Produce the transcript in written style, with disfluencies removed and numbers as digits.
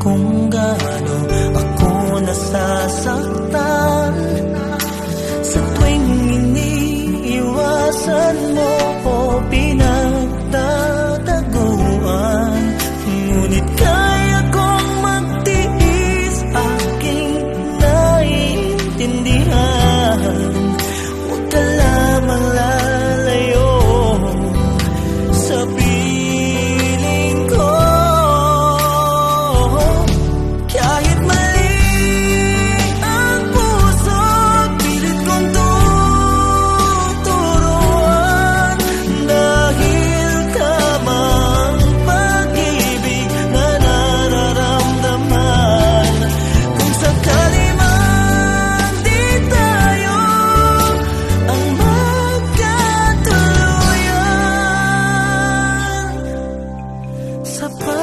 kung gaano ako nasasaktan sa tuwing iniiwasan mo o pinagtataguan. Ngunit kaya kong magtiis, aking naiintindihan. Huwag ka lamang lalayo sa piling ko. Kahit mali ang puso, pilit kong tuturuan. Dahil tama ang pag-ibig na nararamdaman. Kung sakali man di tayo ang magkatuluyan, sapat